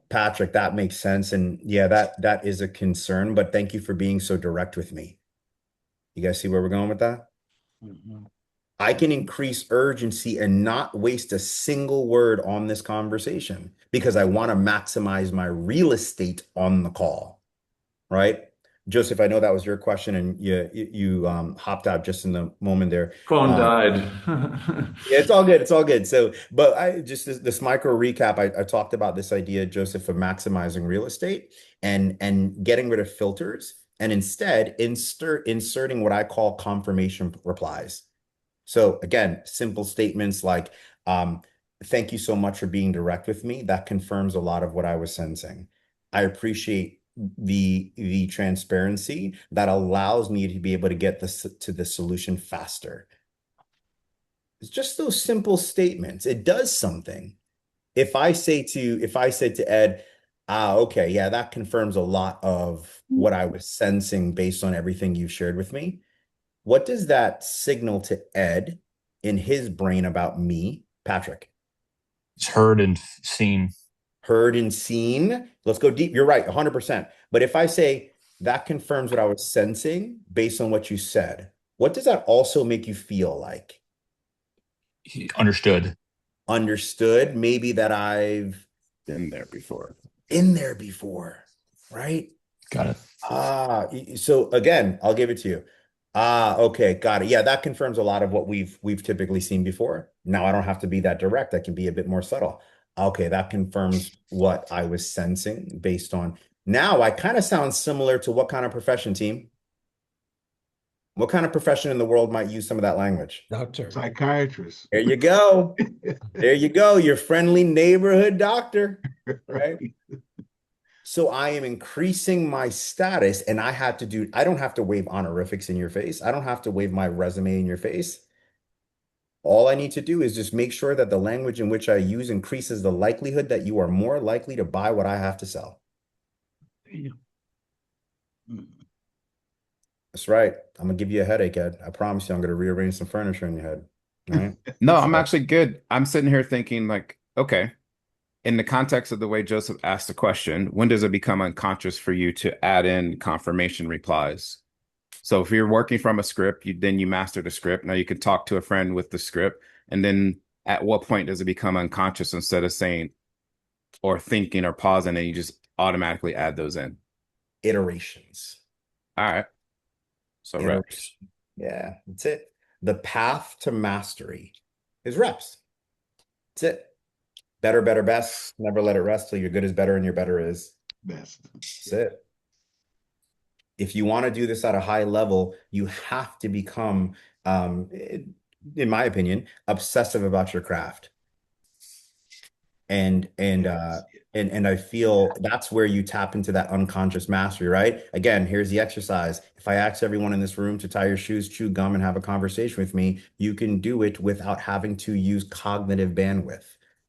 Patrick, that makes sense. And yeah, that is a concern, but thank you for being so direct with me. You guys see where we're going with that? Mm-hmm. I can increase urgency and not waste a single word on this conversation because I want to maximize my real estate on the call, right? Joseph, I know that was your question and you hopped out just in the moment there. Phone died. Yeah, it's all good. It's all good. So, but I just this micro recap, I talked about this idea, Joseph, of maximizing real estate and getting rid of filters and instead inserting what I call confirmation replies. So again, simple statements like, thank you so much for being direct with me. That confirms a lot of what I was sensing. I appreciate the transparency that allows me to be able to get this to the solution faster. It's just those simple statements. It does something. If I said to Ed, okay, yeah, that confirms a lot of what I was sensing based on everything you shared with me. What does that signal to Ed in his brain about me, Patrick? It's heard and seen. Heard and seen. Let's go deep. You're right, 100%. But if I say that confirms what I was sensing based on what you said, what does that also make you feel like? Understood. Understood. Maybe that I've Been there before. been there before, right? Got it. So again, I'll give it to you. Okay, got it. Yeah, that confirms a lot of what we've typically seen before. Now I don't have to be that direct. I can be a bit more subtle. Okay, that confirms what I was sensing based on. Now I kind of sound similar to what kind of profession, team? What kind of profession in the world might use some of that language? Doctor. Psychiatrist. There you go. There you go. Your friendly neighborhood doctor, right? So I am increasing my status and I don't have to wave honorifics in your face. I don't have to wave my resume in your face. All I need to do is just make sure that the language in which I use increases the likelihood that you are more likely to buy what I have to sell. That's right. I'm gonna give you a headache, Ed. I promise you I'm gonna rearrange some furniture in your head. All right. No, I'm actually good. I'm sitting here thinking like, okay, in the context of the way Joseph asked the question, when does it become unconscious for you to add in confirmation replies? So if you're working from a script, then you master the script. Now you can talk to a friend with the script. And then at what point does it become unconscious instead of saying or thinking or pausing and you just automatically add those in? Iterations. All right. So reps. Yeah, that's it. The path to mastery is reps. That's it. Better, better, best. Never let it rest till your good is better and your better is best. That's it. If you want to do this at a high level, you have to become, in my opinion, obsessive about your craft. And I feel that's where you tap into that unconscious mastery, right? Again, here's the exercise. If I ask everyone in this room to tie your shoes, chew gum, and have a conversation with me, you can do it without having to use cognitive bandwidth.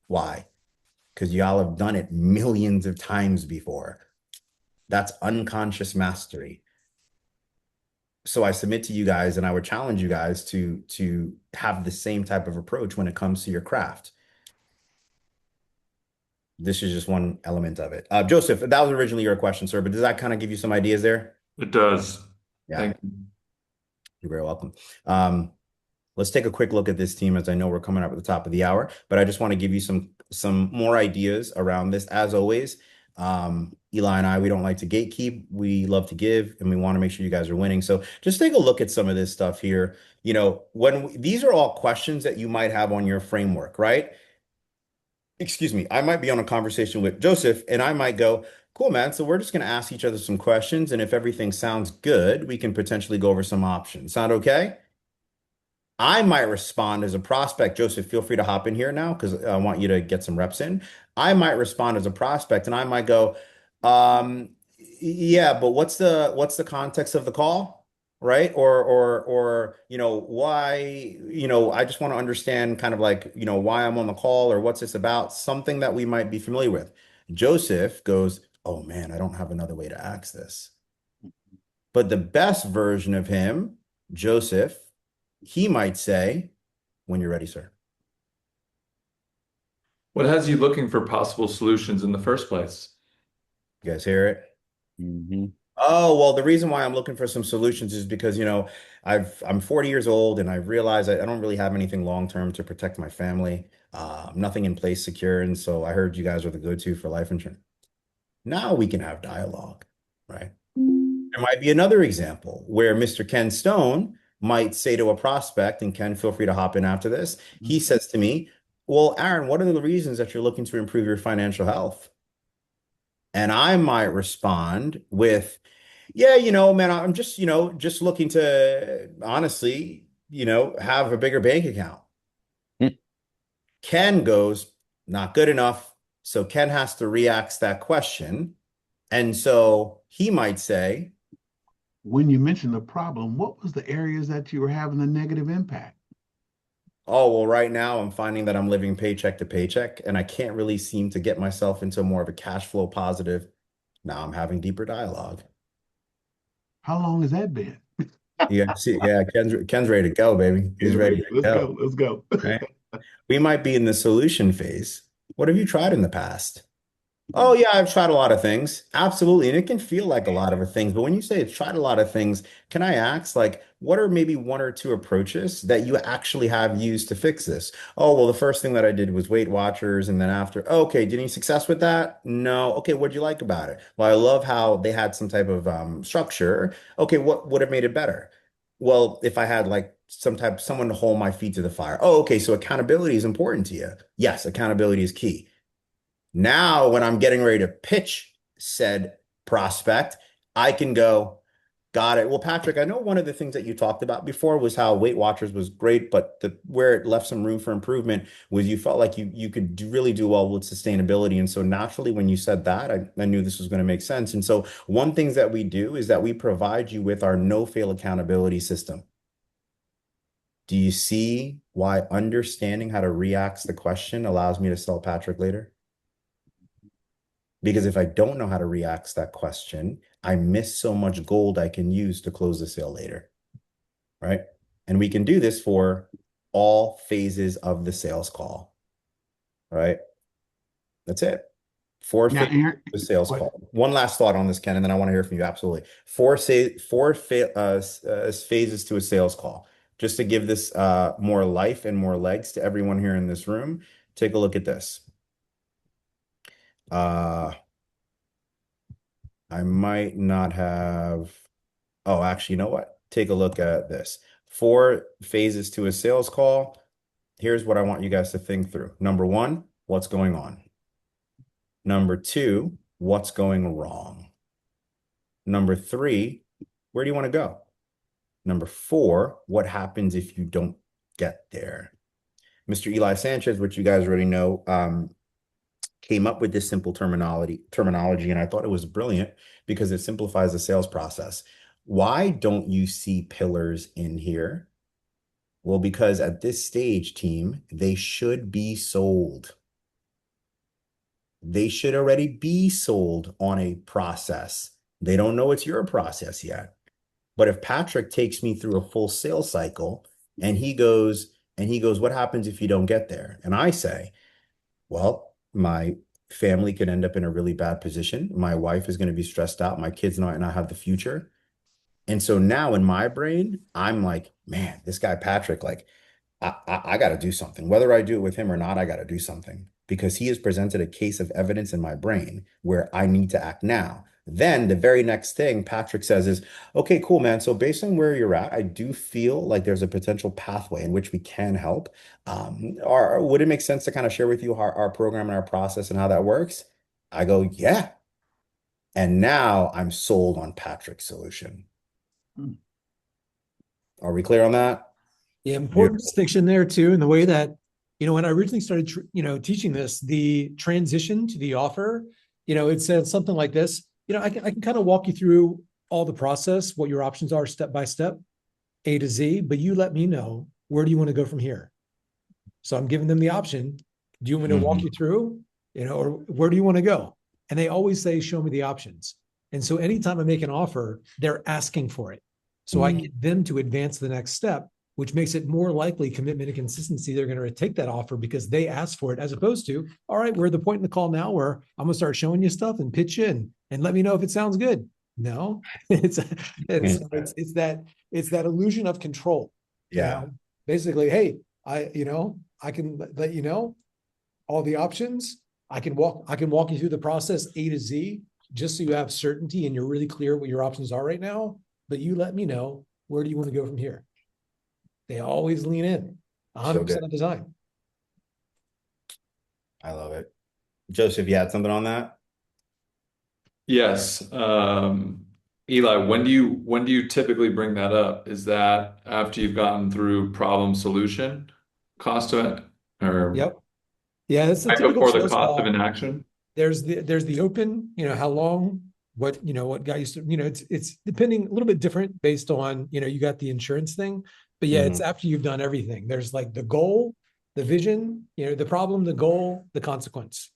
Why? Because y'all have done it millions of times before. That's unconscious mastery. So I submit to you guys, and I would challenge you guys to have the same type of approach when it comes to your craft. This is just one element of it. Joseph, that was originally your question, sir, but does that kind of give you some ideas there? It does. Yeah. Thank you. You're very welcome. Let's take a quick look at this team, as I know we're coming up at the top of the hour, but I just want to give you some more ideas around this. As always, Eli and I, we don't like to gatekeep. We love to give, and we want to make sure you guys are winning. So just take a look at some of this stuff here. You know, these are all questions that you might have on your framework, right? Excuse me. I might be on a conversation with Joseph, and I might go, cool, man. So we're just going to ask each other some questions, and if everything sounds good, we can potentially go over some options. Sound okay? I might respond as a prospect. Joseph, feel free to hop in here now because I want you to get some reps in. I might respond as a prospect and I might go, um, yeah, but what's the context of the call? Right? Or, why, I just want to understand kind of like, why I'm on the call or what's this about, something that we might be familiar with. Joseph goes, oh man, I don't have another way to ask this. But the best version of him, Joseph, he might say, when you're ready, sir. What has you looking for possible solutions in the first place? You guys hear it? Mm-hmm. Oh, well, the reason why I'm looking for some solutions is because, I'm 40 years old and I've realized I don't really have anything long term to protect my family. Nothing in place secure. And so I heard you guys are the go-to for life insurance. Now we can have dialogue, right? There might be another example where Mr. Ken Stone might say to a prospect, and Ken, feel free to hop in after this. He says to me, well, Aaron, what are the reasons that you're looking to improve your financial health? And I might respond with, yeah, man, I'm just looking to honestly, have a bigger bank account. Ken goes, not good enough. So Ken has to re-ask that question. And so he might say, When you mentioned the problem, what was the areas that you were having the negative impact? oh, well, right now I'm finding that I'm living paycheck to paycheck and I can't really seem to get myself into more of a cash flow positive. Now I'm having deeper dialogue. How long has that been? Yeah, see, yeah, Ken's ready to go, baby. He's Yeah, ready to let's go. go. Let's go. Right? We might be in the solution phase. What have you tried in the past? Oh yeah, I've tried a lot of things. Absolutely. And it can feel like a lot of things, but when you say it's tried a lot of things, can I ask like what are maybe one or two approaches that you actually have used to fix this? Oh, well, the first thing that I did was Weight Watchers and then after, okay, did any success with that? No. Okay, what'd you like about it? Well, I love how they had some type of structure. Okay, what would have made it better? Well, if I had like someone to hold my feet to the fire. Oh, okay, so accountability is important to you. Yes, accountability is key. Now, when I'm getting ready to pitch said prospect, I can go, got it. Well, Patrick, I know one of the things that you talked about before was how Weight Watchers was great, but where it left some room for improvement was you felt like you could really do well with sustainability. And so naturally, when you said that, I knew this was going to make sense. And so one things that we do is that we provide you with our no-fail accountability system. Do you see why understanding how to re-ask the question allows me to sell Patrick later? Because if I don't know how to re-ask that question, I miss so much gold I can use to close the sale later, right? And we can do this for all phases of the sales call, right? That's it. Four Now, phases Aaron, of the sales what? call. One last thought on this, Ken, and then I want to hear from you. Absolutely. Phases to a sales call. Just to give this more life and more legs to everyone here in this room, take a look at this. I might not have. Oh, actually, you know what? Take a look at this. 4 phases to a sales call. Here's what I want you guys to think through. Number one, what's going on? Number two, what's going wrong? Number three, where do you want to go? Number four, what happens if you don't get there? Mr. Eli Sanchez, which you guys already know, came up with this simple terminology, and I thought it was brilliant because it simplifies the sales process. Why don't you see pillars in here? Well, because at this stage, team, they should be sold. They should already be sold on a process. They don't know it's your process yet. But if Patrick takes me through a full sales cycle and he goes, what happens if you don't get there? And I say, well, my family could end up in a really bad position. My wife is going to be stressed out. My kids might not have the future. And so now in my brain, I'm like, man, this guy Patrick, like, I got to do something. Whether I do it with him or not, I got to do something because he has presented a case of evidence in my brain where I need to act now. Then the very next thing Patrick says is, okay, cool, man. So based on where you're at, I do feel like there's a potential pathway in which we can help. Or would it make sense to kind of share with you our program and our process and how that works? I go, yeah. And now I'm sold on Patrick's solution. Are we clear on that? Yeah, important distinction there too, in the way that when I originally started, teaching this, the transition to the offer, it said something like this. I can kind of walk you through all the process, what your options are step by step, A to Z, but you let me know, where do you want to go from here? So I'm giving them the option. Do you want me to walk you through, or where do you want to go? And they always say, show me the options. And so anytime I make an offer, they're asking for it. So I get them to advance to the next step, which makes it more likely commitment and consistency. They're going to take that offer because they asked for it, as opposed to, all right, we're at the point in the call now where I'm going to start showing you stuff and pitch in and let me know if it sounds good. No, it's that illusion of control. Yeah. Basically, hey, I can let you know all the options. I can walk you through the process A to Z, just so you have certainty and you're really clear what your options are right now. But you let me know, where do you want to go from here? They always lean in 100% of the time. I love it. Joseph, you had something on that? Yes. Eli, when do you typically bring that up? Is that after you've gotten through problem solution, cost of it, or Yep. Yeah, that's the right typical before the sales cost of call. inaction? There's the open, how long, what got you, it's depending, a little bit different based on, you got the insurance thing, but yeah, it's after you've done everything. There's like the goal, the vision, the problem, the goal, the consequence,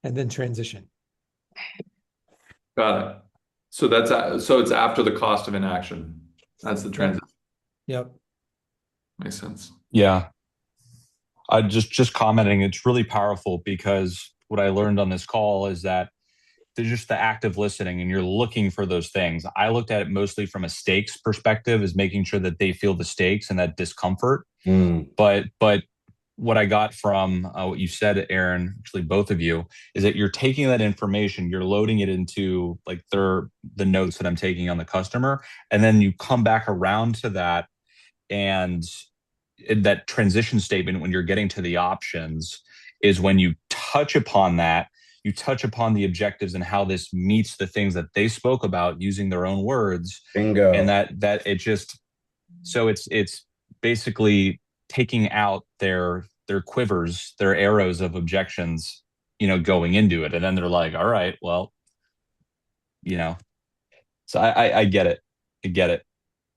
and then transition. Got it. So it's after the cost of inaction. That's the transition. Yep. Makes sense. Yeah. I just commenting, it's really powerful because what I learned on this call is that there's just the active listening and you're looking for those things. I looked at it mostly from a stakes perspective, is making sure that they feel the stakes and that discomfort. But what I got from what you said, Aaron, actually both of you, is that you're taking that information, you're loading it into like the notes that I'm taking on the customer, and then you come back around to that, and that transition statement when you're getting to the options is when you touch upon that, you touch upon the objectives and how this meets the things that they spoke about using their own words. Bingo. And that it just, so it's basically taking out their quivers, their arrows of objections, going into it. And then they're like, all right, well, so I get it. I get it.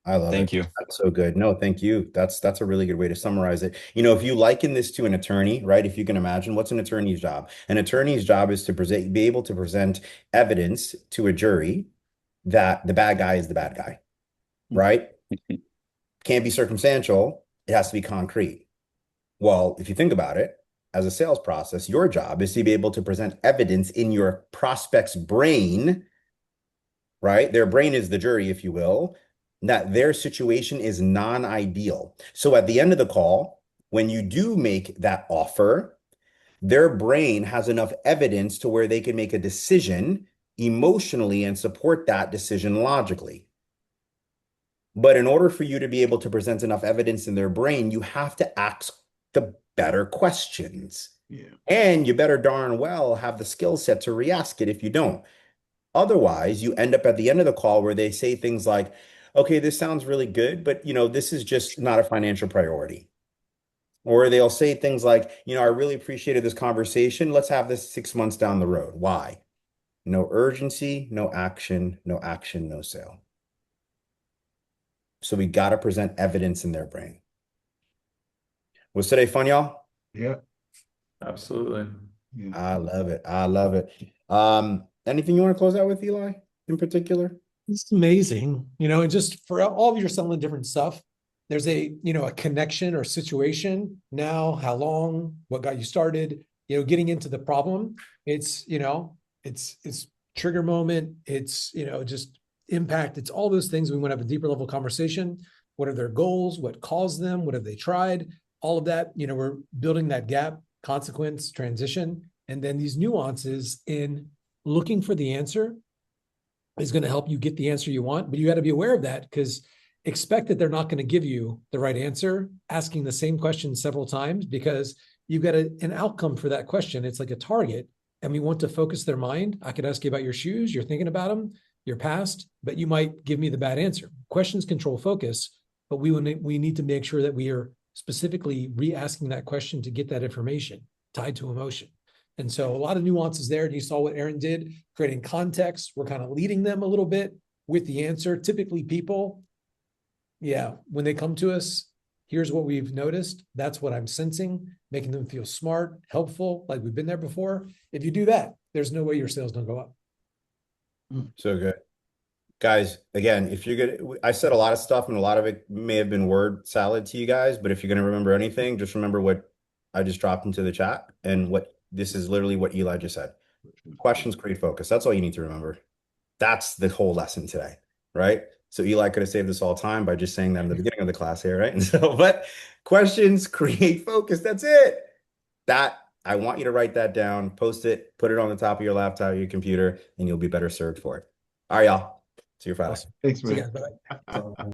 I love it. Thank you. That's so good. No, thank you. That's a really good way to summarize it. If you liken this to an attorney, right? If you can imagine, what's an attorney's job? An attorney's job is to be able to present evidence to a jury that the bad guy is the bad guy, right? Can't be circumstantial. It has to be concrete. Well, if you think about it, as a sales process, your job is to be able to present evidence in your prospect's brain, right? Their brain is the jury, if you will, that their situation is non-ideal. So at the end of the call, when you do make that offer, their brain has enough evidence to where they can make a decision emotionally and support that decision logically. But in order for you to be able to present enough evidence in their brain, you have to ask the better questions. Yeah. And you better darn well have the skill set to re-ask it if you don't. Otherwise, you end up at the end of the call where they say things like, okay, this sounds really good, but this is just not a financial priority. Or they'll say things like, I really appreciated this conversation. Let's have this 6 months down the road. Why? No urgency, no action, no action, no sale. So we got to present evidence in their brain. Was today fun, y'all? Yeah. Absolutely. Yeah. I love it. I love it. Anything you want to close out with, Eli, in particular? It's amazing, and just for all of your selling different stuff, there's a connection or situation now, how long, what got you started, getting into the problem. It's, it's trigger moment. It's, just impact. It's all those things. We want to have a deeper level conversation. What are their goals? What caused them? What have they tried? All of that, we're building that gap, consequence, transition, and then these nuances in looking for the answer is going to help you get the answer you want, but you got to be aware of that, because expect that they're not going to give you the right answer, asking the same question several times, because you've got an outcome for that question. It's like a target, and we want to focus their mind. I could ask you about your shoes. You're thinking about them, your past, but you might give me the bad answer. Questions control focus, but we need to make sure that we are specifically re-asking that question to get that information tied to emotion. And so a lot of nuances there. And you saw what Aaron did, creating context. We're kind of leading them a little bit with the answer. Typically people, when they come to us, here's what we've noticed. That's what I'm sensing, making them feel smart, helpful, like we've been there before. If you do that, there's no way your sales don't go up. So good. Guys, again, if you're gonna, I said a lot of stuff and a lot of it may have been word salad to you guys, but if you're gonna remember anything, just remember what I just dropped into the chat and what this is literally what Eli just said. Questions create focus. That's all you need to remember. That's the whole lesson today, right? So Eli could have saved us all time by just saying that in the beginning of the class here, right? And so, but questions create focus. That's it. That I want you to write that down, post it, put it on the top of your laptop, your computer, and you'll be better served for it. All right, y'all. See you Friday. Awesome. Thanks, See you man. guys. Bye-bye.